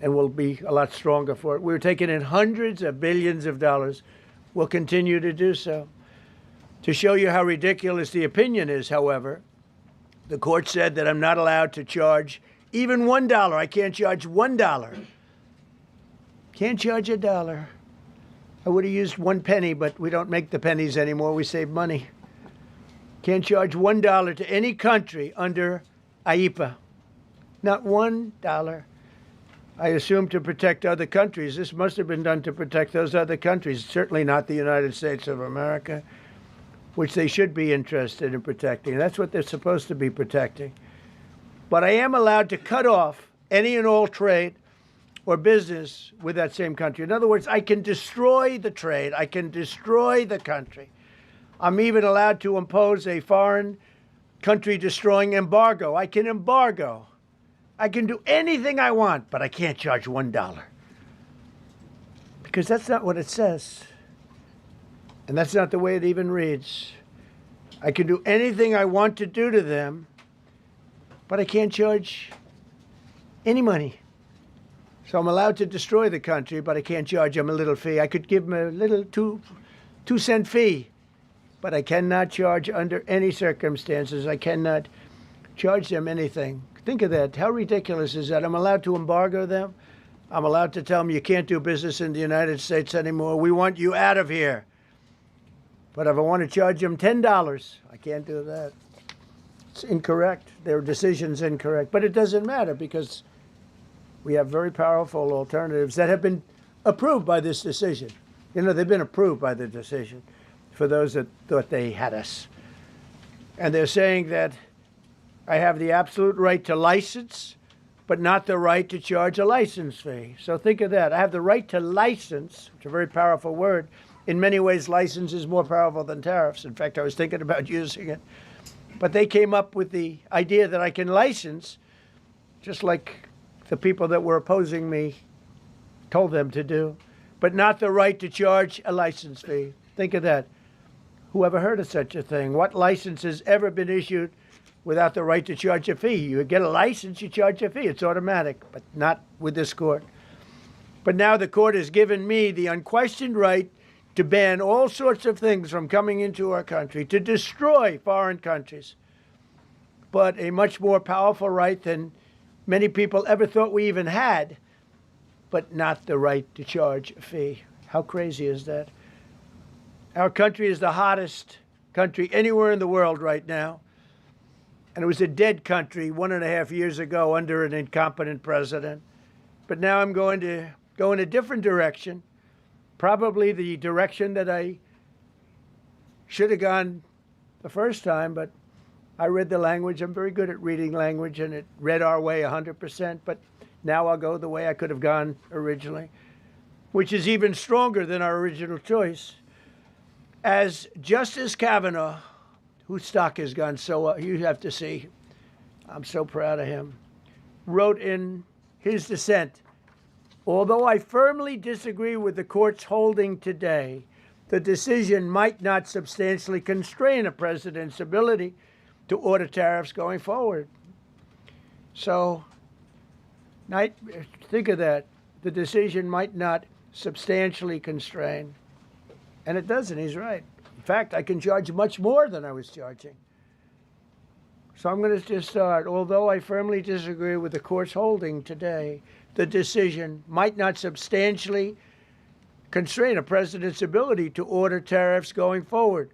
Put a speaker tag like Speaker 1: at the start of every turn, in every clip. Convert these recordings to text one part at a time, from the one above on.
Speaker 1: and we'll be a lot stronger for it. We're taking in hundreds of billions of dollars. We'll continue to do so. To show you how ridiculous the opinion is, however, the court said that I'm not allowed to charge even $1. I can't charge $1. Can't charge $1. I would have used 1 penny, but we don't make the pennies anymore. We save money. Can't charge $1 to any country under IEPA. Not $1. I assume to protect other countries. This must have been done to protect those other countries, certainly not the United States of America, which they should be interested in protecting. That's what they're supposed to be protecting. But I am allowed to cut off any and all trade or business with that same country. In other words, I can destroy the trade. I can destroy the country. I'm even allowed to impose a foreign country destroying embargo. I can embargo. I can do anything I want, but I can't charge $1. Because that's not what it says. And that's not the way it even reads. I can do anything I want to do to them, but I can't charge any money. So I'm allowed to destroy the country, but I can't charge them a little fee. I could give them a little two-cent fee, but I cannot charge under any circumstances. I cannot charge them anything. Think of that. How ridiculous is that? I'm allowed to embargo them. I'm allowed to tell them you can't do business in the United States anymore. We want you out of here. But if I want to charge them $10, I can't do that. It's incorrect. Their decision's incorrect. But it doesn't matter because we have very powerful alternatives that have been approved by this decision. You know, they've been approved by the decision for those that thought they had us. And they're saying that I have the absolute right to license, but not the right to charge a license fee. So think of that. I have the right to license, which is a very powerful word. In many ways, license is more powerful than tariffs. In fact, I was thinking about using it. But they came up with the idea that I can license, just like the people that were opposing me told them to do, but not the right to charge a license fee. Think of that. Who ever heard of such a thing? What license has ever been issued without the right to charge a fee? You get a license, you charge a fee. It's automatic, but not with this court. But now the court has given me the unquestioned right to ban all sorts of things from coming into our country, to destroy foreign countries, but a much more powerful right than many people ever thought we even had, but not the right to charge a fee. How crazy is that? Our country is the hottest country anywhere in the world right now. And it was a dead country 1.5 years ago under an incompetent president. But now I'm going to go in a different direction, probably the direction that I should have gone the first time, but I read the language. I'm very good at reading language, and it read our way 100%. But now I'll go the way I could have gone originally, which is even stronger than our original choice. As Justice Kavanaugh, whose stock has gone so well, you have to see, I'm so proud of him, wrote in his dissent, although I firmly disagree with the court's holding today, the decision might not substantially constrain a president's ability to order tariffs going forward. So, think of that. The decision might not substantially constrain. And it doesn't. He's right. In fact, I can charge much more than I was charging. So I'm going to just start. Although I firmly disagree with the court's holding today, the decision might not substantially constrain a president's ability to order tariffs going forward.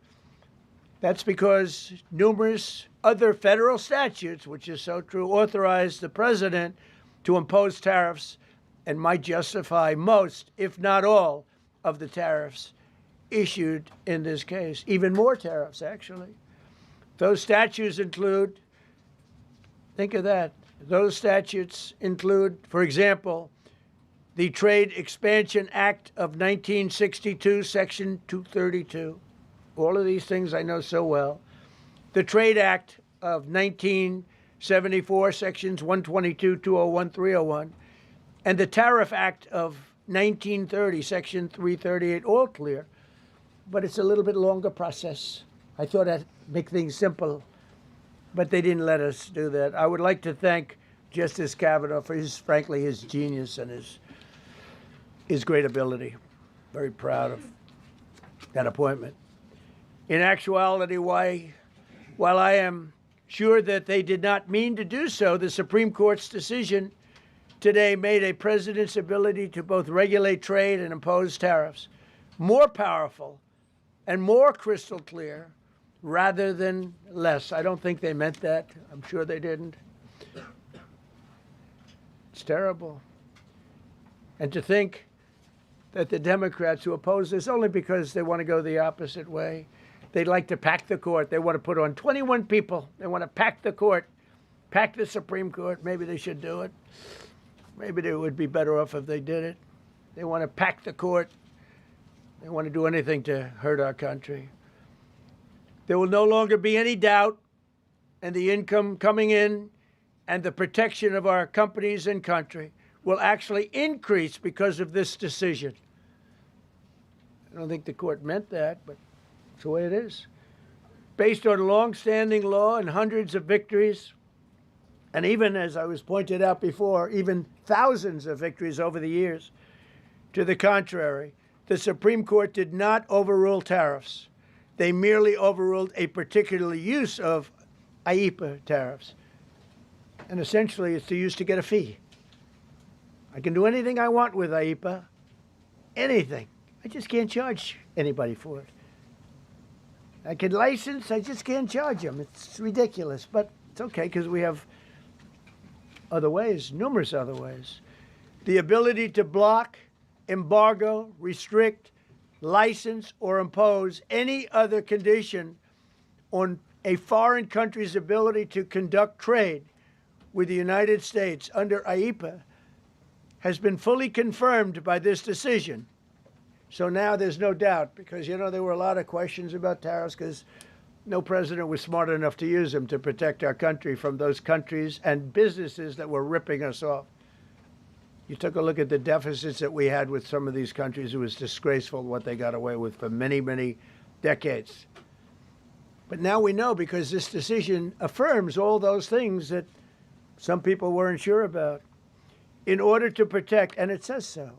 Speaker 1: That's because numerous other federal statutes, which is so true, authorize the president to impose tariffs and might justify most, if not all, of the tariffs issued in this case. Even more tariffs, actually. Those statutes include, think of that, those statutes include, for example, the Trade Expansion Act of 1962, Section 232. All of these things I know so well. The Trade Act of 1974, Sections 122, 201, 301. And the Tariff Act of 1930, Section 338, all clear. But it's a little bit longer process. I thought I'd make things simple, but they didn't let us do that. I would like to thank Justice Kavanaugh for frankly, his genius and his great ability. Very proud of that appointment. In actuality, while I am sure that they did not mean to do so, the Supreme Court's decision today made a president's ability to both regulate trade and impose tariffs more powerful and more crystal clear rather than less. I don't think they meant that. I'm sure they didn't. It's terrible. And to think that the Democrats who oppose this only because they want to go the opposite way, they'd like to pack the court. They want to put on 21 people. They want to pack the court, pack the Supreme Court. Maybe they should do it. Maybe they would be better off if they did it. They want to pack the court. They want to do anything to hurt our country. There will no longer be any doubt, and the income coming in and the protection of our companies and country will actually increase because of this decision. I don't think the court meant that, but it's the way it is. Based on long-standing law and hundreds of victories, and even, as I was pointed out before, even thousands of victories over the years, to the contrary, the Supreme Court did not overrule tariffs. They merely overruled a particular use of IEEPA tariffs. And essentially, it's used to get a fee. I can do anything I want with IEEPA, anything. I just can't charge anybody for it. I can license, I just can't charge them. It's ridiculous, but it's okay because we have other ways, numerous other ways. The ability to block, embargo, restrict, license, or impose any other condition on a foreign country's ability to conduct trade with the United States under IEEPA has been fully confirmed by this decision. So now there's no doubt, because, you know, there were a lot of questions about tariffs because no president was smart enough to use them to protect our country from those countries and businesses that were ripping us off. You took a look at the deficits that we had with some of these countries. It was disgraceful what they got away with for many, many decades. But now we know, because this decision affirms all those things that some people weren't sure about. In order to protect, and it says so,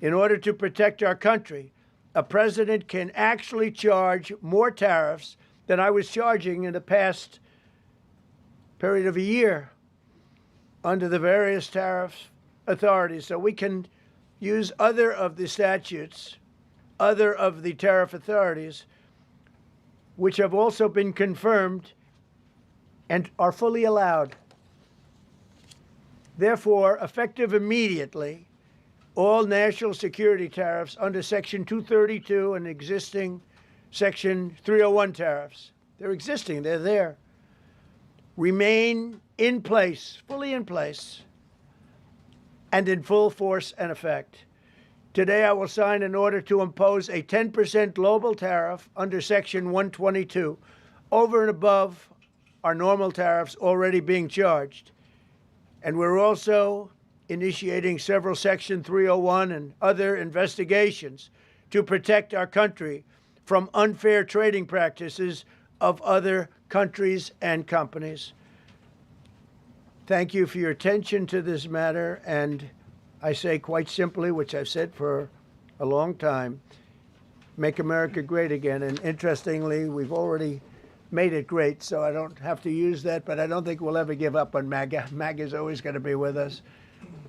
Speaker 1: in order to protect our country, a president can actually charge more tariffs than I was charging in the past period of a year under the various tariff authorities. So we can use other of the statutes, other of the tariff authorities, which have also been confirmed and are fully allowed. Therefore, effective immediately, all national security tariffs under Section 232 and existing Section 301 tariffs, they're existing, they're there, remain in place, fully in place, and in full force and effect. Today, I will sign an order to impose a 10% global tariff under Section 122 over and above our normal tariffs already being charged. And we're also initiating several Section 301 and other investigations to protect our country from unfair trading practices of other countries and companies. Thank you for your attention to this matter, and I say quite simply, which I've said for a long time, make America great again. And interestingly, we've already made it great, so I don't have to use that, but I don't think we'll ever give up on MAGA. MAGA is always going to be with us.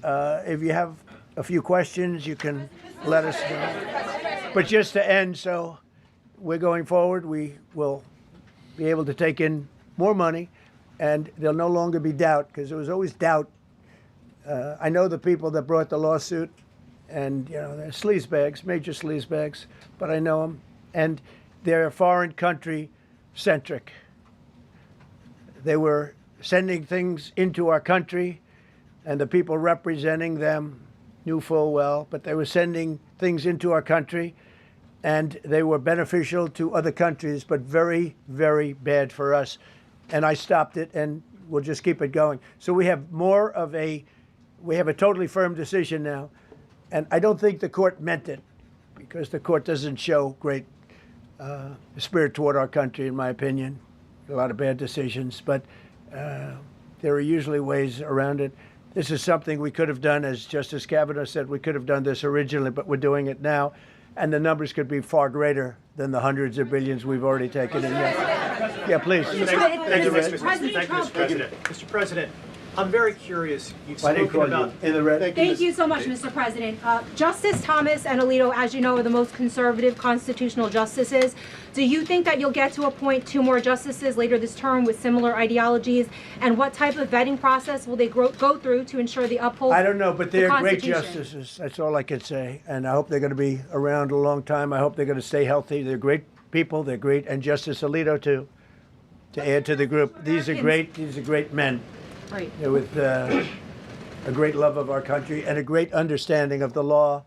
Speaker 1: If you have a few questions, you can let us know. But just to end, so we're going forward, we will be able to take in more money, and there'll no longer be doubt, because there was always doubt. I know the people that brought the lawsuit, and, you know, they're sleazebags, major sleazebags, but I know them, and they're foreign country centric. They were sending things into our country, and the people representing them knew full well, but they were sending things into our country, and they were beneficial to other countries, but very, very bad for us. And I stopped it, and we'll just keep it going. So we have we have a totally firm decision now, and I don't think the court meant it, because the court doesn't show great spirit toward our country, in my opinion. A lot of bad decisions, but There are usually ways around it. This is something we could have done, as Justice Kavanaugh said, we could have done this originally, but we're doing it now. And the numbers could be far greater than the hundreds of billions we've already taken in. Yeah, please.
Speaker 2: Thank you, Mr. President. Mr. President, I'm very curious. You've spoken about
Speaker 1: in the red.
Speaker 3: Thank you so much, Mr. President. Justice Thomas and Alito, as you know, are the most conservative constitutional justices. Do you think that you'll get to appoint 2 more justices later this term with similar ideologies? And what type of vetting process will they go through to ensure they uphold?
Speaker 1: I don't know, but they're great
Speaker 3: Constitution?
Speaker 1: justices. That's all I can say. And I hope they're going to be around a long time. I hope they're going to stay healthy. They're great people. They're great. And Justice Alito, too, to add to the group. These are great men.
Speaker 3: Right.
Speaker 1: With a great love of our country and a great understanding of the law.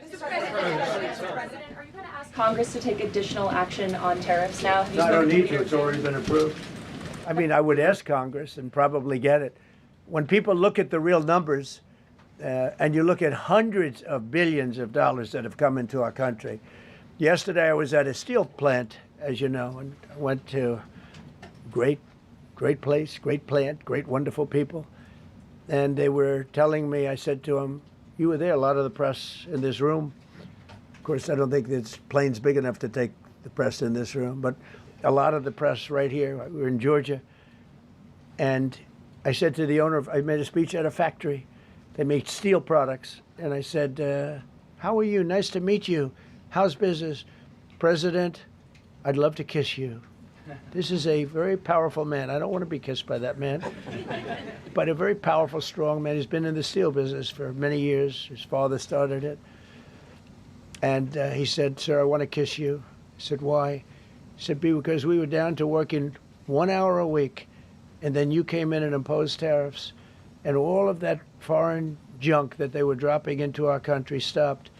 Speaker 4: Mr. President, are you going to ask Congress to take additional action on tariffs now?
Speaker 1: No, I don't need to. It's already been approved. I mean, I would ask Congress and probably get it. When people look at the real numbers and you look at hundreds of billions of dollars that have come into our country. Yesterday I was at a steel plant, as you know, and I went to great place, great plant, great, wonderful people. And they were telling me, I said to them, you were there, a lot of the press in this room. Of course, I don't think this plane's big enough to take the press in this room, but a lot of the press right here. We were in Georgia. And I said to the owner, I made a speech at a factory. They make steel products. And I said, how are you? Nice to meet you. How's business? President, I'd love to kiss you. This is a very powerful man. I don't want to be kissed by that man, but a very powerful, strong man. He's been in the steel business for many years. His father started it. And he said, sir, I want to kiss you. I said, why? He said, because we were down to working 1 hour a week, and then you came in and imposed tariffs, and all of that foreign junk that they were dropping into our country stopped.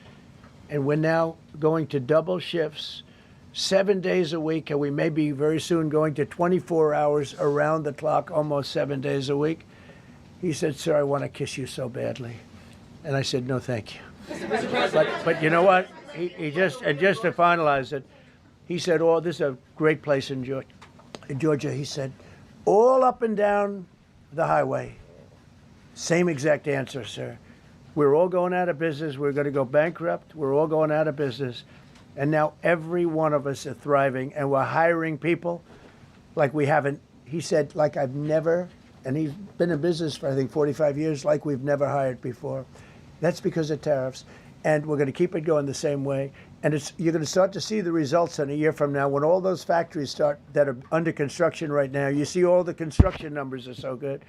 Speaker 1: And we're now going to double shifts, 7 days a week, and we may be very soon going to 24 hours around the clock, almost 7 days a week. He said, sir, I want to kiss you so badly. And I said, no, thank you. But you know what? He just to finalize it, he said, oh, this is a great place in Georgia. He said, all up and down the highway, same exact answer, sir. We're all going out of business. We're going to go bankrupt. We're all going out of business. And now every one of us are thriving, and we're hiring people like we haven't. He said, like I've never, and he's been in business for, I think, 45 years, like we've never hired before. That's because of tariffs. And we're going to keep it going the same way. And you're going to start to see the results in a year from now when all those factories start that are under construction right now. You see all the construction numbers are so good.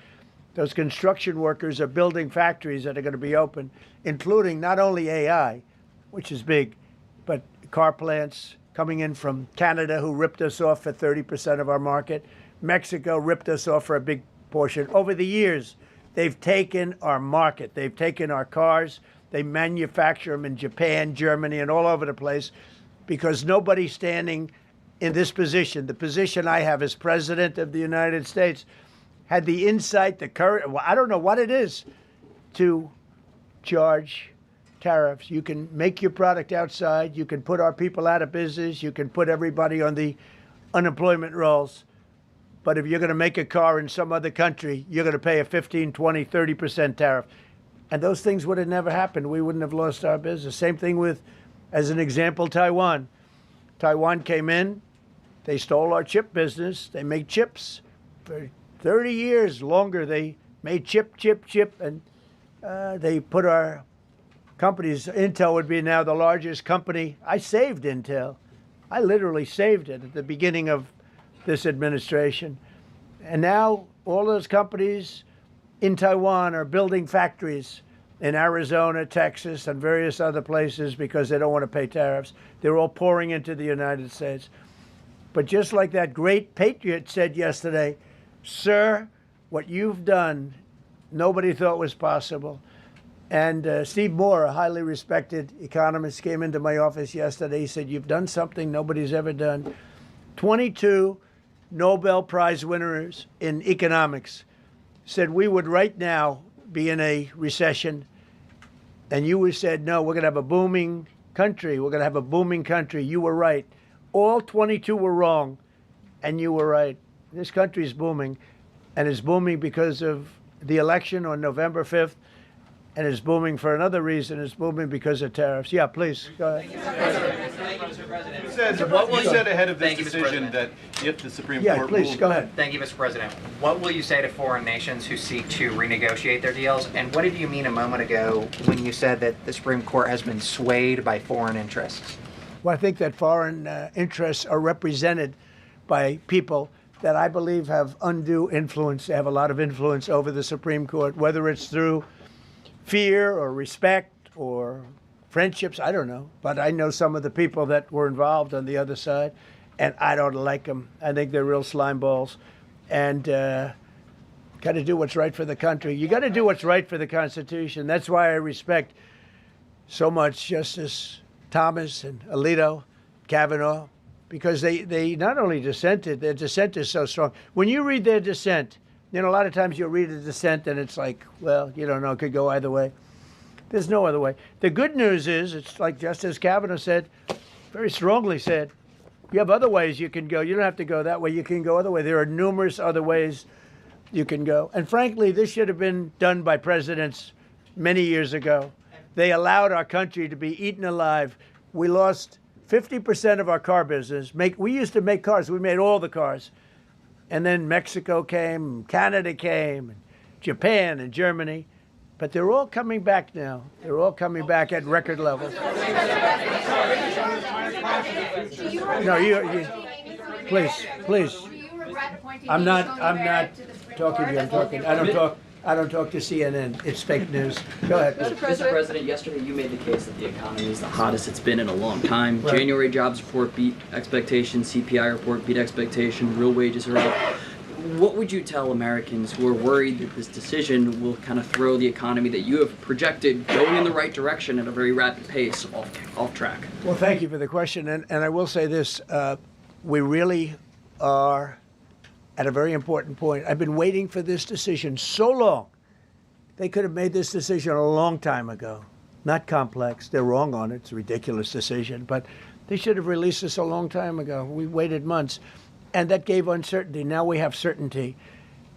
Speaker 1: Those construction workers are building factories that are going to be open, including not only AI, which is big, but car plants coming in from Canada, who ripped us off for 30% of our market. Mexico ripped us off for a big portion. Over the years, they've taken our market. They've taken our cars. They manufacture them in Japan, Germany, and all over the place because nobody's standing in this position. The position I have as President of the United States had the insight, the courage, well, I don't know what it is, to charge tariffs. You can make your product outside. You can put our people out of business. You can put everybody on the unemployment rolls. But if you're going to make a car in some other country, you're going to pay a 15, 20, 30% tariff. And those things would have never happened. We wouldn't have lost our business. Same thing with, as an example, Taiwan. Taiwan came in. They stole our chip business. They make chips. For 30 years longer, they made chip. And they put our companies. Intel would be now the largest company. I saved Intel. I literally saved it at the beginning of this administration. And now all those companies in Taiwan are building factories in Arizona, Texas, and various other places because they don't want to pay tariffs. They're all pouring into the United States. But just like that great patriot said yesterday, sir, what you've done, nobody thought was possible. And Steve Moore, a highly respected economist, came into my office yesterday. He said, you've done something nobody's ever done. 22 Nobel Prize winners in economics said we would right now be in a recession. And you said, no, we're going to have a booming country. We're going to have a booming country. You were right. All 22 were wrong, and you were right. This country is booming. and it's booming because of the election on November 5th, and it's booming for another reason. It's booming because of tariffs. Yeah, please, go ahead.
Speaker 5: Thank you, Mr. President.
Speaker 6: What was said ahead of this
Speaker 5: Thank you, Mr.
Speaker 6: decision
Speaker 5: President.
Speaker 6: that if the Supreme
Speaker 1: Yeah,
Speaker 6: Court
Speaker 1: please,
Speaker 6: ruled...
Speaker 1: go ahead.
Speaker 5: Thank you, Mr. President. What will you say to foreign nations who seek to renegotiate their deals? And what did you mean a moment ago when you said that the Supreme Court has been swayed by foreign interests?
Speaker 1: Well, I think that foreign interests are represented by people that I believe have undue influence. They have a lot of influence over the Supreme Court, whether it's through fear or respect or friendships, I don't know. But I know some of the people that were involved on the other side, and I don't like them. I think they're real slime balls. And got to do what's right for the country. You got to do what's right for the Constitution. That's why I respect so much Justice Thomas and Alito, Kavanaugh, because they not only dissented, their dissent is so strong. When you read their dissent, you know, a lot of times you'll read a dissent and it's like, well, you don't know, it could go either way. There's no other way. The good news is, it's like Justice Kavanaugh said, very strongly said, you have other ways you can go. You don't have to go that way. You can go other way. There are numerous other ways you can go. And frankly, this should have been done by presidents many years ago. They allowed our country to be eaten alive. We lost 50% of our car business. We used to make cars. We made all the cars. And then Mexico came, Canada came, and Japan and Germany. But they're all coming back now. They're all coming back at record levels. No, you please. I'm not talking to you. I don't talk to CNN. It's fake news. Go ahead.
Speaker 7: Mr. President, yesterday you made the case that the economy is the hottest it's been in a long time.
Speaker 1: Right.
Speaker 7: January jobs report beat expectations, CPI report beat expectation, real wages are up. What would you tell Americans who are worried that this decision will kind of throw the economy that you have projected going in the right direction at a very rapid pace off track?
Speaker 1: Well, thank you for the question. And I will say this. We really are at a very important point. I've been waiting for this decision so long. They could have made this decision a long time ago. Not complex. They're wrong on it. It's a ridiculous decision. But they should have released this a long time ago. We waited months. And that gave uncertainty. Now we have certainty.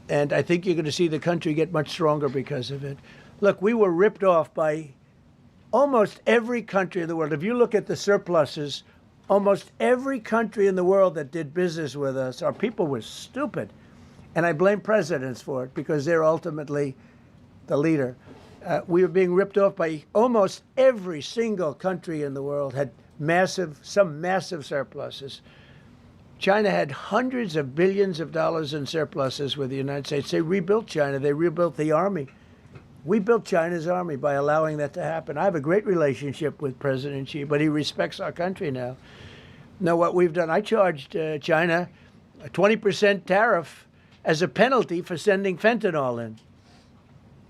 Speaker 1: And I think you're going to see the country get much stronger because of it. Look, we were ripped off by almost every country in the world. If you look at the surpluses, almost every country in the world that did business with us, our people were stupid. And I blame presidents for it because they're ultimately the leader. We were being ripped off by almost every single country in the world, had some massive surpluses. China had hundreds of billions of dollars in surpluses with the United States. They rebuilt China. They rebuilt the army. We built China's army by allowing that to happen. I have a great relationship with President Xi, but he respects our country now. Now, what we've done, I charged China a 20% tariff as a penalty for sending fentanyl in.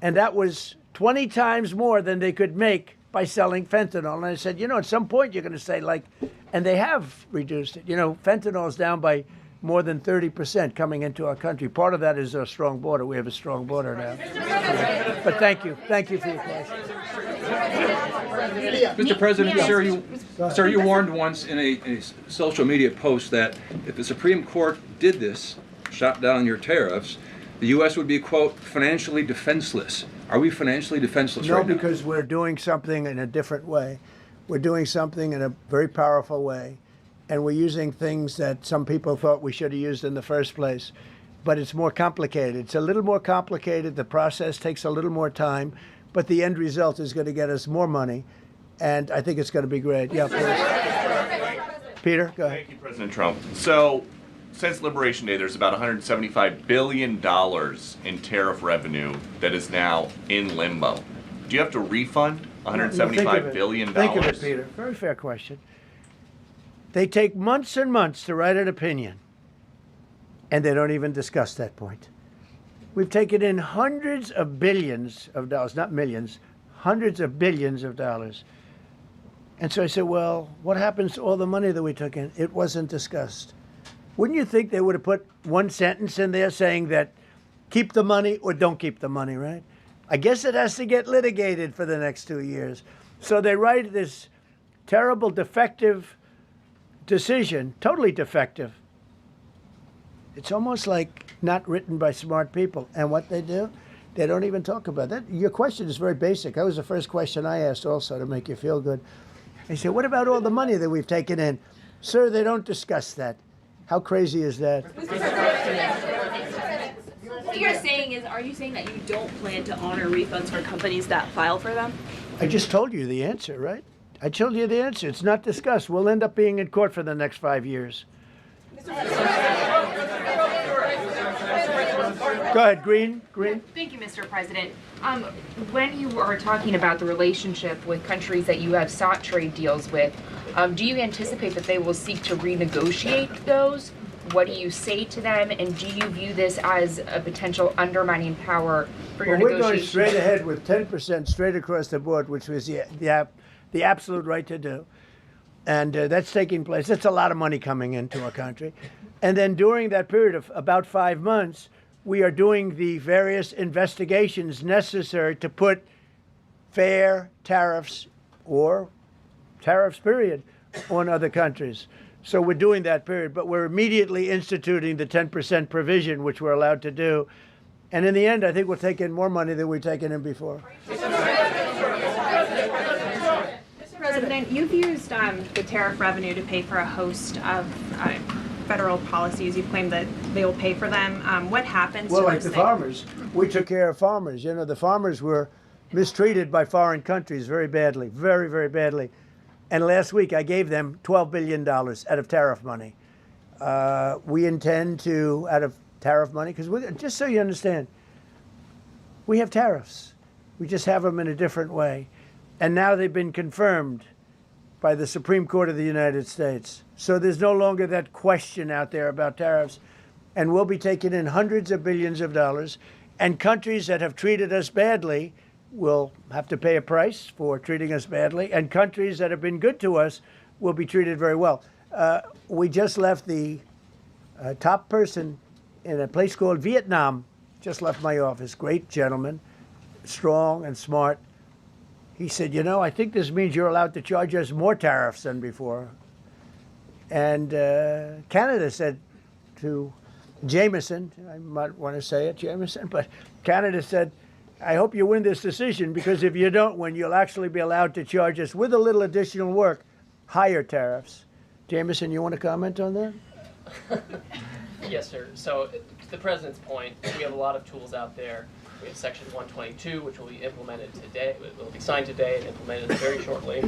Speaker 1: And that was 20 times more than they could make by selling fentanyl. And I said, you know, at some point you're going to say, like, and they have reduced it. You know, fentanyl is down by more than 30% coming into our country. Part of that is our strong border. We have a strong border now. But thank you. Thank you for your question.
Speaker 8: Mr. President, sir, you warned once in a social media post that if the Supreme Court did this, shot down your tariffs, the U.S. would be, quote, financially defenseless. Are we financially defenseless right now?
Speaker 1: No, because we're doing something in a different way. We're doing something in a very powerful way. And we're using things that some people thought we should have used in the first place. But it's more complicated. It's a little more complicated. The process takes a little more time. But the end result is going to get us more money. And I think it's going to be great. Yeah, please. Peter, go ahead.
Speaker 6: Thank you, President Trump. So, since Liberation Day, there's about $175 billion in tariff revenue that is now in limbo. Do you have to refund $175 billion?
Speaker 1: Think of it, Peter. Very fair question. They take months and months to write an opinion, and they don't even discuss that point. We've taken in hundreds of billions of dollars, not millions, hundreds of billions of dollars. And so I said, well, what happens to all the money that we took in? It wasn't discussed. Wouldn't you think they would have put one sentence in there saying that keep the money or don't keep the money, right? I guess it has to get litigated for the next 2 years. So they write this terrible, defective decision, totally defective. It's almost like not written by smart people. And what they do, they don't even talk about that. Your question is very basic. That was the first question I asked also to make you feel good. I said, what about all the money that we've taken in? Sir, they don't discuss that. How crazy is that?
Speaker 9: What you're saying is, are you saying that you don't plan to honor refunds for companies that file for them?
Speaker 1: I just told you the answer, right? I told you the answer. It's not discussed. We'll end up being in court for the next 5 years. Go ahead, Green.
Speaker 10: Thank you, Mr. President. When you are talking about the relationship with countries that you have sought trade deals with, do you anticipate that they will seek to renegotiate those? What do you say to them? And do you view this as a potential undermining power for your
Speaker 1: We're
Speaker 10: negotiations?
Speaker 1: going straight ahead with 10% straight across the board, which was the absolute right to do. And that's taking place. That's a lot of money coming into our country. And then during that period of about 5 months, we are doing the various investigations necessary to put fair tariffs or tariffs, period, on other countries. So we're doing that period, but we're immediately instituting the 10% provision, which we're allowed to do. And in the end, I think we'll take in more money than we've taken in before.
Speaker 11: Mr. President, you've used the tariff revenue to pay for a host of federal policies. You've claimed that they will pay for them. What happens to
Speaker 1: Well, like
Speaker 11: those
Speaker 1: the
Speaker 11: things?
Speaker 1: farmers, we took care of farmers. You know, the farmers were mistreated by foreign countries very badly, very, very badly. And last week I gave them $12 billion out of tariff money. We intend to, out of tariff money, because just so you understand, we have tariffs. We just have them in a different way. And now they've been confirmed by the Supreme Court of the United States. So there's no longer that question out there about tariffs. And we'll be taking in hundreds of billions of dollars. And countries that have treated us badly will have to pay a price for treating us badly. And countries that have been good to us will be treated very well. We just left the top person in a place called Vietnam, just left my office. Great gentleman, strong and smart. He said, you know, I think this means you're allowed to charge us more tariffs than before. And Canada said to Jameson, I might want to say it, Jameson, but Canada said, I hope you win this decision, because if you don't win, you'll actually be allowed to charge us, with a little additional work, higher tariffs. Jameson, you want to comment on that?
Speaker 12: Yes, sir. So to the President's point, we have a lot of tools out there. We have Section 122, which will be implemented today, will be signed today and implemented very shortly.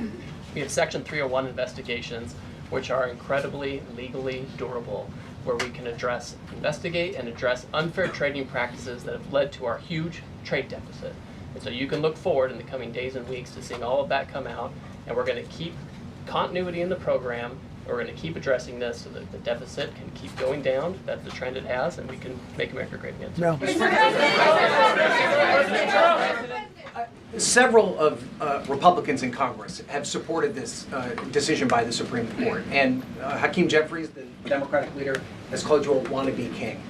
Speaker 12: We have Section 301 investigations, which are incredibly legally durable, where we can investigate and address unfair trading practices that have led to our huge trade deficit. And so you can look forward in the coming days and weeks to seeing all of that come out, and we're going to keep continuity in the program. We're going to keep addressing this so that the deficit can keep going down. That's the trend it has, and we can make America great again.
Speaker 1: No.
Speaker 13: Several of Republicans in Congress have supported this decision by the Supreme Court, and Hakeem Jeffries, the Democratic leader, has called you a wannabe king.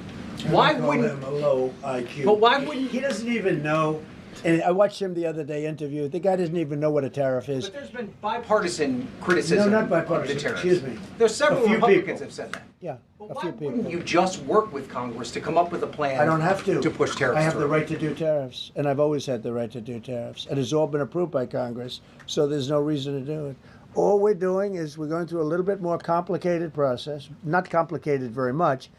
Speaker 13: Why wouldn't
Speaker 1: him a low IQ?
Speaker 13: But why wouldn't
Speaker 1: he? Doesn't even know. And I watched him the other day interview. The guy doesn't even know what a tariff is.
Speaker 13: But there's been bipartisan criticism.
Speaker 1: No, not bipartisan.
Speaker 13: Of the tariffs.
Speaker 1: Excuse me.
Speaker 13: There's several
Speaker 1: A few
Speaker 13: Republicans
Speaker 1: people.
Speaker 13: have said that.
Speaker 1: Yeah,
Speaker 13: But
Speaker 1: a
Speaker 13: why
Speaker 1: few people.
Speaker 13: wouldn't you just work with Congress to come up with a plan?
Speaker 1: I don't have to.
Speaker 13: To push tariffs.
Speaker 1: I have the
Speaker 13: through?
Speaker 1: right to do tariffs, and I've always had the right to do tariffs. And it's all been approved by Congress, so there's no reason to do it. All we're doing is we're going through a little bit more complicated process. Not complicated very much,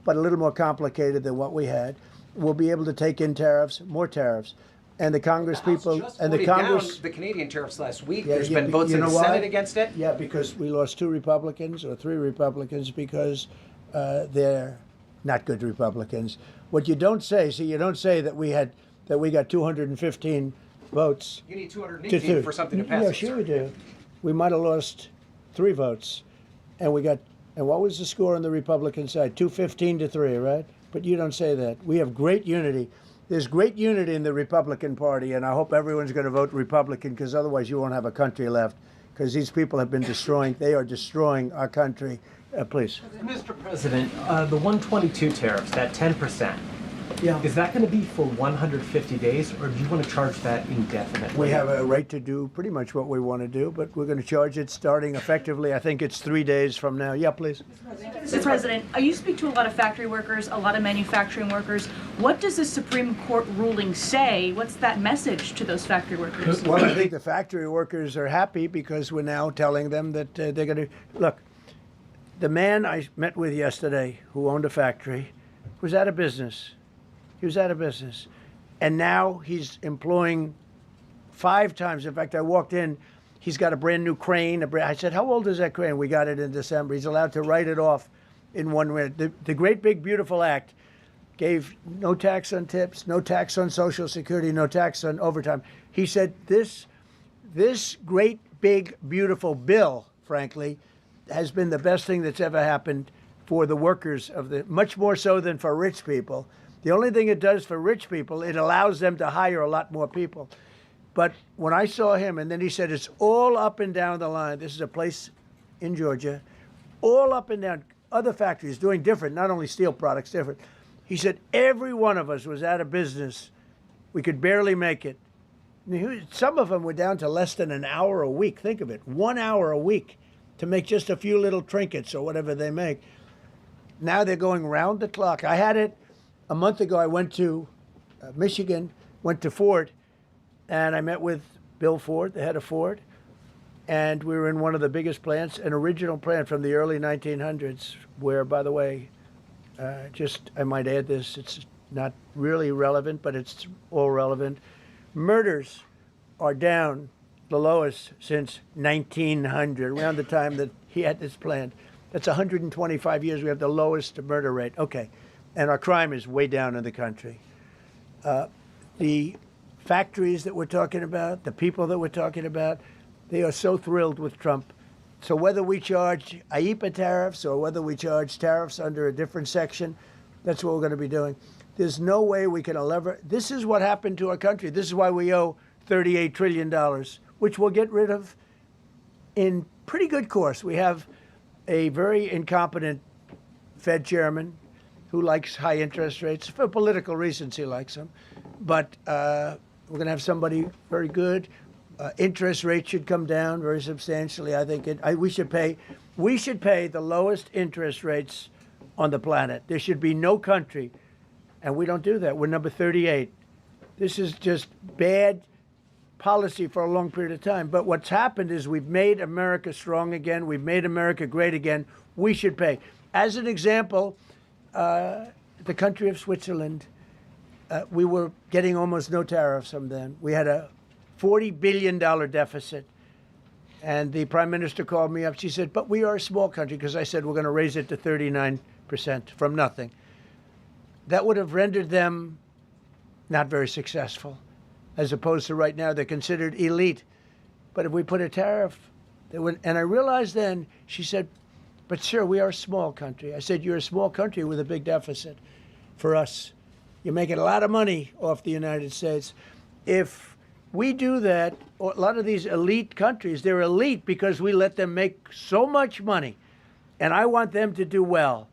Speaker 1: but a little more complicated than what we had. We'll be able to take in tariffs, more tariffs. And the Congress people and the Congress,
Speaker 13: down the Canadian tariffs last week.
Speaker 1: Yeah,
Speaker 13: There's
Speaker 1: yeah,
Speaker 13: been votes
Speaker 1: you
Speaker 13: in
Speaker 1: know
Speaker 13: the
Speaker 1: why?
Speaker 13: Senate against it.
Speaker 1: Yeah, because we lost 2 Republicans or 3 Republicans because they're not good Republicans. What you don't say, you don't say that we got 215 votes.
Speaker 13: You need 218 for something to pass.
Speaker 1: Yeah, sure we do. We might have lost 3 votes, and we got. And what was the score on the Republican side? 215 to 3, right? But you don't say that. We have great unity. There's great unity in the Republican Party, and I hope everyone's going to vote Republican, because otherwise you won't have a country left, because these people have been destroying. They are destroying our country. Please.
Speaker 2: Mr. President, the 122 tariffs, that 10%,
Speaker 1: Yeah.
Speaker 2: Is that going to be for 150 days, or do you want to charge that indefinitely?
Speaker 1: We have a right to do pretty much what we want to do, but we're going to charge it starting effectively. I think it's 3 days from now. Yeah, please.
Speaker 14: Mr. President, you speak to a lot of factory workers, a lot of manufacturing workers. What does the Supreme Court ruling say? What's that message to those factory workers?
Speaker 1: Well, I think the factory workers are happy because we're now telling them that they're going to look. The man I met with yesterday, who owned a factory, was out of business. He was out of business, and now he's employing 5 times. In fact, I walked in. He's got a brand new crane. I said, "How old is that crane?" We got it in December. He's allowed to write it off in 1 minute. The Great Big Beautiful Act gave no tax on tips, no tax on Social Security, no tax on overtime. He said this great big beautiful bill, frankly, has been the best thing that's ever happened for the workers of the, much more so than for rich people. The only thing it does for rich people, it allows them to hire a lot more people. But when I saw him, and then he said, it's all up and down the line. This is a place in Georgia, all up and down, other factories doing different, not only steel products, different. He said, every one of us was out of business. We could barely make it. Some of them were down to less than an hour a week. Think of it, 1 hour a week to make just a few little trinkets or whatever they make. Now they're going round the clock. I had it a month ago. I went to Michigan, went to Ford, and I met with Bill Ford, the head of Ford, and we were in one of the biggest plants, an original plant from the early 1900s, where, by the way, I might add this, it's not really relevant, but it's all relevant. Murders are down the lowest since 1900, around the time that he had this plant. That's 125 years. We have the lowest murder rate. Okay. And our crime is way down in the country. The factories that we're talking about, the people that we're talking about, they are so thrilled with Trump. So whether we charge IEEPA tariffs or whether we charge tariffs under a different section, that's what we're going to be doing. There's no way we can lever. This is what happened to our country. This is why we owe $38 trillion, which we'll get rid of in pretty good course. We have a very incompetent Fed chairman who likes high interest rates. For political reasons, he likes them. But we're going to have somebody very good. Interest rates should come down very substantially. I think we should pay the lowest interest rates on the planet. There should be no country, and we don't do that. We're number 38. This is just bad policy for a long period of time. But what's happened is we've made America strong again. We've made America great again. We should pay. As an example, the country of Switzerland, we were getting almost no tariffs from them. We had a $40 billion deficit. And the prime minister called me up. She said, but we are a small country, because I said we're going to raise it to 39% from nothing. That would have rendered them not very successful, as opposed to right now they're considered elite. But if we put a tariff, they would, and I realized then, she said, but sir, we are a small country. I said, you're a small country with a big deficit. For us, you're making a lot of money off the United States. If we do that, a lot of these elite countries, they're elite because we let them make so much money. And I want them to do well,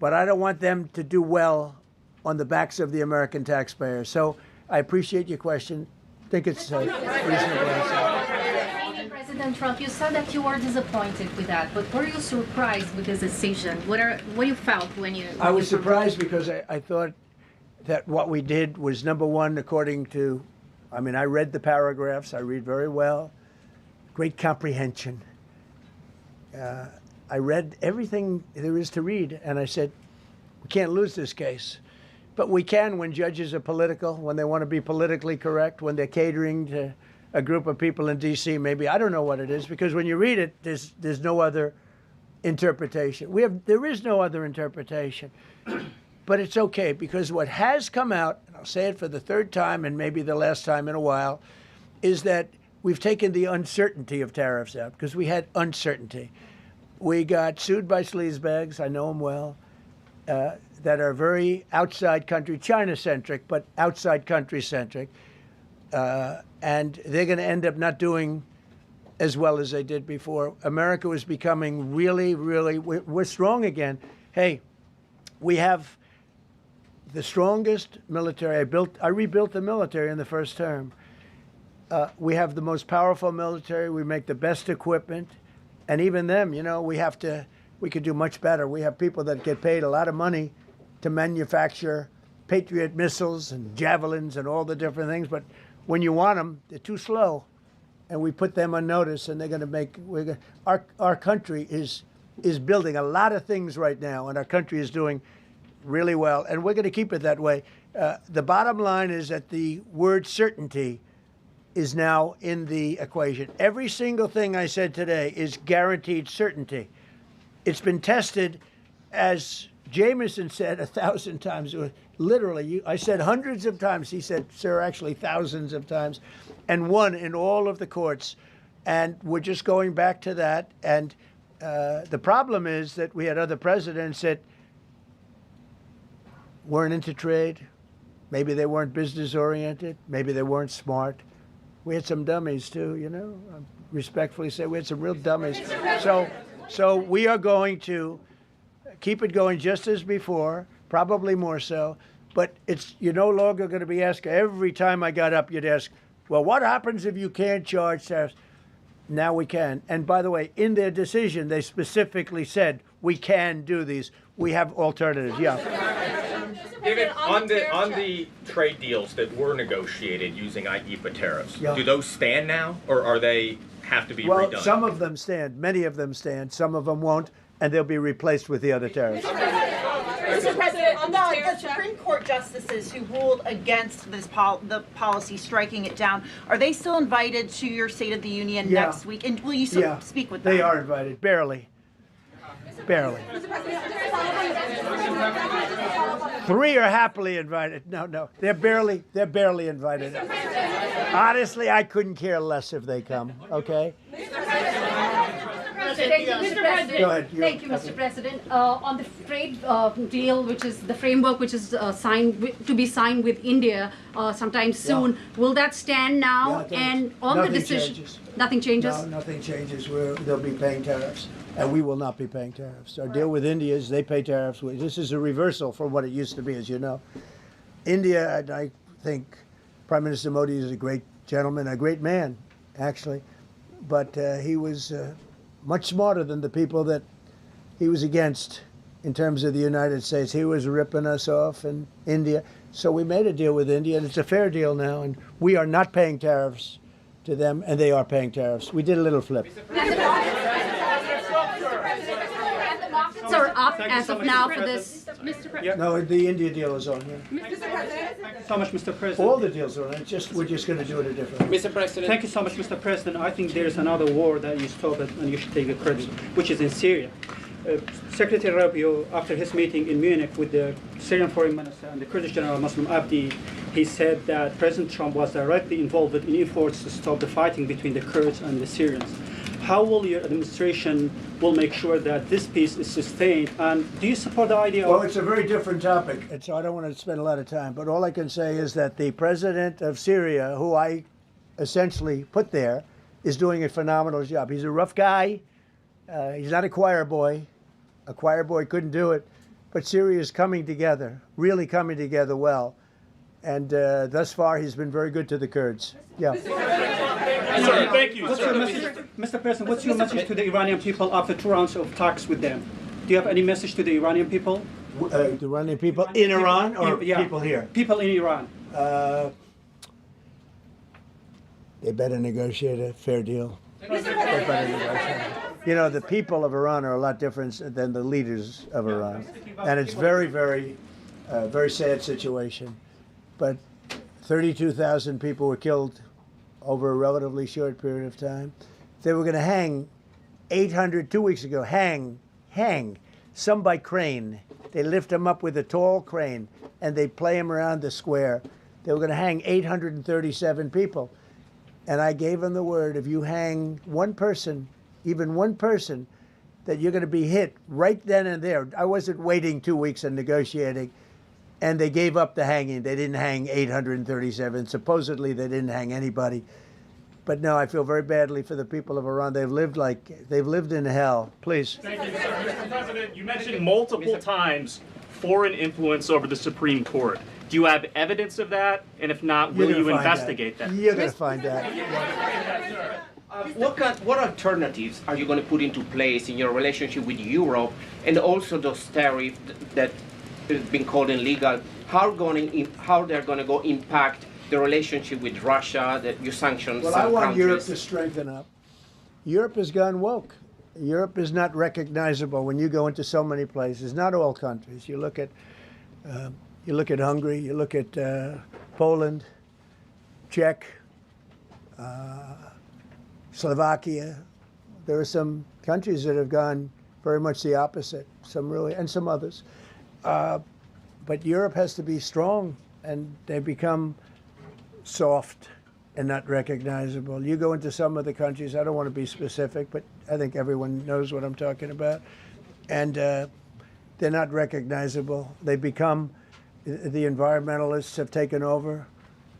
Speaker 1: but I don't want them to do well on the backs of the American taxpayer. So I appreciate your question. I think it's a reasonable answer.
Speaker 15: President Trump, you said that you were disappointed with that, but were you surprised with this decision? What you felt when you...
Speaker 1: I was surprised because I thought that what we did was, number one, according to, I mean, I read the paragraphs. I read very well. Great comprehension. I read everything there is to read, and I said, we can't lose this case. But we can when judges are political, when they want to be politically correct, when they're catering to a group of people in D.C. Maybe, I don't know what it is, because when you read it, there's no other interpretation. There is no other interpretation. But it's okay, because what has come out, and I'll say it for the third time and maybe the last time in a while, is that we've taken the uncertainty of tariffs out, because we had uncertainty. We got sued by sleazebags, I know them well, that are very outside country, China-centric, but outside country-centric. And they're going to end up not doing as well as they did before. America was becoming really, really, we're strong again. Hey, we have the strongest military. I rebuilt the military in the first term. We have the most powerful military. We make the best equipment, and even them, you know, we could do much better. We have people that get paid a lot of money to manufacture Patriot missiles and javelins and all the different things, but when you want them, they're too slow, and we put them on notice, and they're going to make. Our country is building a lot of things right now, and our country is doing really well, and we're going to keep it that way. The bottom line is that the word certainty is now in the equation. Every single thing I said today is guaranteed certainty. It's been tested, as Jameson said 1,000 times. Literally, I said hundreds of times. He said, sir, actually thousands of times, and won in all of the courts. And we're just going back to that. And the problem is that we had other presidents that weren't into trade. Maybe they weren't business oriented. Maybe they weren't smart. We had some dummies too, you know. I respectfully say we had some real dummies. So we are going to keep it going just as before, probably more so. But you're no longer going to be asked. Every time I got up, you'd ask, well, what happens if you can't charge tariffs? Now we can. And by the way, in their decision, they specifically said we can do these. We have alternatives. Yeah.
Speaker 16: David, on the trade deals that were negotiated using IEEPA tariffs, do those stand now, or are they have to be redone?
Speaker 1: Well, some of them stand. Many of them stand. Some of them won't, and they'll be replaced with the other tariffs.
Speaker 17: Mr. President, on the Supreme Court justices who ruled against this the policy, striking it down, are they still invited to your State of the Union next week? And will you speak with them?
Speaker 1: They are invited, barely. Barely. 3 are happily invited. No, they're barely invited. Honestly, I couldn't care less if they come. Okay.
Speaker 15: Thank you, Mr. President.
Speaker 1: Go ahead.
Speaker 15: Thank you, Mr. President. On the trade deal, which is the framework, which is to be signed with India sometime soon, will that stand now? And on the decision,
Speaker 1: changes.
Speaker 15: Nothing changes.
Speaker 1: No, nothing changes. They'll be paying tariffs, and we will not be paying tariffs. Our deal with India is they pay tariffs. This is a reversal from what it used to be, as you know. India, and I think Prime Minister Modi is a great gentleman, a great man, actually, but he was much smarter than the people that he was against in terms of the United States. He was ripping us off in India. So we made a deal with India, and it's a fair deal now, and we are not paying tariffs to them, and they are paying tariffs. We did a little flip.
Speaker 15: Are up as of now for this.
Speaker 18: Mr. President.
Speaker 1: No, the India deal is on here.
Speaker 18: Mr. President.
Speaker 19: Thank you so much, Mr. President.
Speaker 1: All the deals are on it. We're just going to do it a different way.
Speaker 19: Mr. President. Thank you so much, Mr. President. I think there is another war that you stopped and you should take the credit, which is in Syria. Secretary Rubio, after his meeting in Munich with the Syrian Foreign Minister and the Kurdish General Muslim Abdi, he said that President Trump was directly involved in efforts to stop the fighting between the Kurds and the Syrians. How will your administration make sure that this peace is sustained? And do you support the idea
Speaker 1: Well, it's a very different topic, and so I don't want to spend a lot of time. But all I can say is that the president of Syria, who I essentially put there, is doing a phenomenal job. He's a rough guy. He's not a choir boy. A choir boy couldn't do it. But Syria is coming together, really coming together well. And thus far, he's been very good to the Kurds. Yeah.
Speaker 16: Sir, thank you.
Speaker 19: Mr. President, what's your message to the Iranian people after 2 rounds of talks with them? Do you have any message to the Iranian people?
Speaker 1: The Iranian people in Iran or people here?
Speaker 19: People in Iran.
Speaker 1: They better negotiate a fair deal. They better negotiate. You know, the people of Iran are a lot different than the leaders of Iran. And it's very, very sad situation. But 32,000 people were killed over a relatively short period of time. They were going to hang 800, 2 weeks ago, hang, some by crane. They lift them up with a tall crane, and they play them around the square. They were going to hang 837 people. And I gave them the word, if you hang one person, even one person, that you're going to be hit right then and there. I wasn't waiting 2 weeks and negotiating. And they gave up the hanging. They didn't hang 837. Supposedly, they didn't hang anybody. But no, I feel very badly for the people of Iran. They've lived in hell. Please.
Speaker 16: Thank you, Mr. President. You mentioned multiple times
Speaker 18: foreign influence over the Supreme Court. Do you have evidence of that? And if not, will you investigate that?
Speaker 1: You're going to find out.
Speaker 20: What alternatives are you going to put into place in your relationship with Europe, and also those tariffs that have been called illegal? How they're going to go impact the relationship with Russia, that you sanction
Speaker 1: Well,
Speaker 20: some
Speaker 1: I want
Speaker 20: countries?
Speaker 1: Europe to strengthen up. Europe has gone woke. Europe is not recognizable when you go into so many places. Not all countries. You look at Hungary. You look at Poland, Czech, Slovakia. There are some countries that have gone very much the opposite. Some really, and some others. But Europe has to be strong, and they become soft and not recognizable. You go into some of the countries, I don't want to be specific, but I think everyone knows what I'm talking about, and they're not recognizable. They become, the environmentalists have taken over.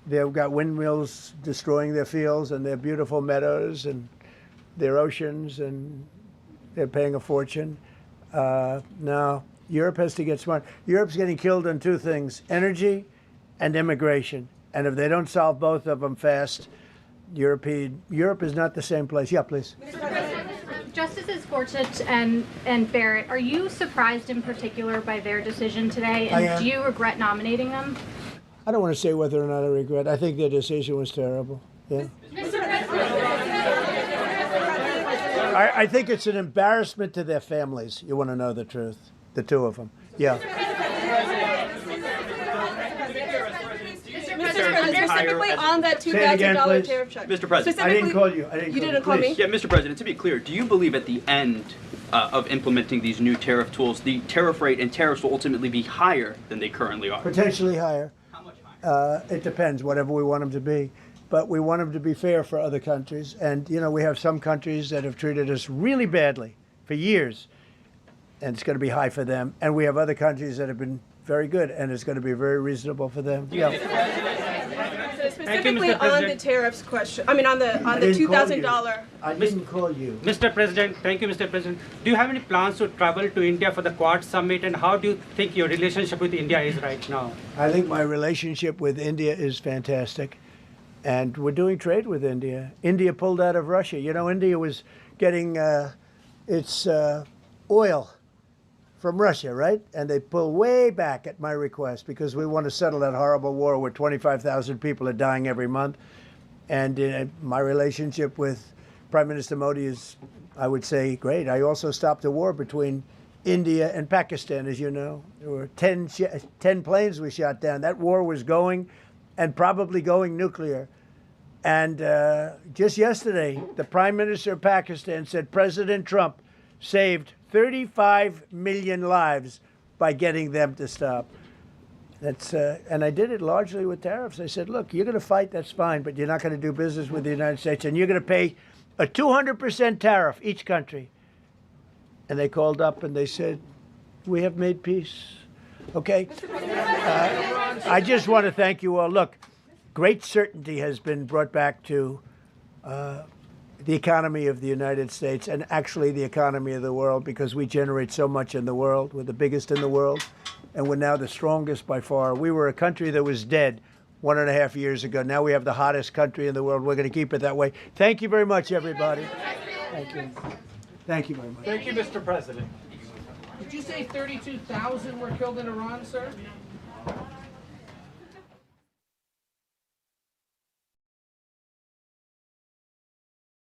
Speaker 1: They've got windmills destroying their fields and their beautiful meadows and their oceans, and they're paying a fortune. Now, Europe has to get smart. Europe's getting killed on two things, energy and immigration. And if they don't solve both of them fast, Europe is not the same place. Yeah, please.
Speaker 3: Justices Gorsuch and Barrett, are you surprised in particular by their decision today?
Speaker 1: I
Speaker 3: And
Speaker 1: am.
Speaker 3: do you regret nominating them?
Speaker 1: I don't want to say whether or not I regret. I think their decision was terrible. Yeah. I think it's an embarrassment to their families. You want to know the truth? The two of them. Yeah.
Speaker 9: Specifically on that
Speaker 1: Say it again,
Speaker 9: $2,000
Speaker 1: please.
Speaker 9: tariff check.
Speaker 7: Mr. President.
Speaker 1: I didn't call you.
Speaker 9: You didn't call me?
Speaker 7: Yeah, Mr. President, to be clear, do you believe at the end of implementing these new tariff tools, the tariff rate and tariffs will ultimately be higher than they currently are?
Speaker 1: Potentially higher. How much higher? It depends, whatever we want them to be. But we want them to be fair for other countries. And, you know, we have some countries that have treated us really badly for years, and it's going to be high for them. And we have other countries that have been very good, and it's going to be very reasonable for them. Yeah.
Speaker 9: So specifically on the tariffs question, I mean on the $2,000.
Speaker 1: I didn't call you.
Speaker 19: Mr. President, thank you, Mr. President. Do you have any plans to travel to India for the Quad Summit, and how do you think your relationship with India is right now?
Speaker 1: I think my relationship with India is fantastic, and we're doing trade with India. India pulled out of Russia. You know, India was getting its oil from Russia, right? And they pull way back at my request because we want to settle that horrible war where 25,000 people are dying every month. And my relationship with Prime Minister Modi is, I would say, great. I also stopped a war between India and Pakistan, as you know. There were 10 planes we shot down. That war was going, and probably going nuclear. And just yesterday, the Prime Minister of Pakistan said President Trump saved 35 million lives by getting them to stop. That's and I did it largely with tariffs. I said, look, you're going to fight, that's fine, but you're not going to do business with the United States, and you're going to pay a 200% tariff, each country. And they called up and they said, we have made peace. Okay? I just want to thank you all. Look, great certainty has been brought back to the economy of the United States, and actually the economy of the world, because we generate so much in the world. We're the biggest in the world, and we're now the strongest by far. We were a country that was dead 1.5 years ago. Now we have the hottest country in the world. We're going to keep it that way. Thank you very much, everybody. Thank you. Thank you very much.
Speaker 18: Thank you, Mr. President.
Speaker 21: Did you say 32,000 were killed in Iran, sir?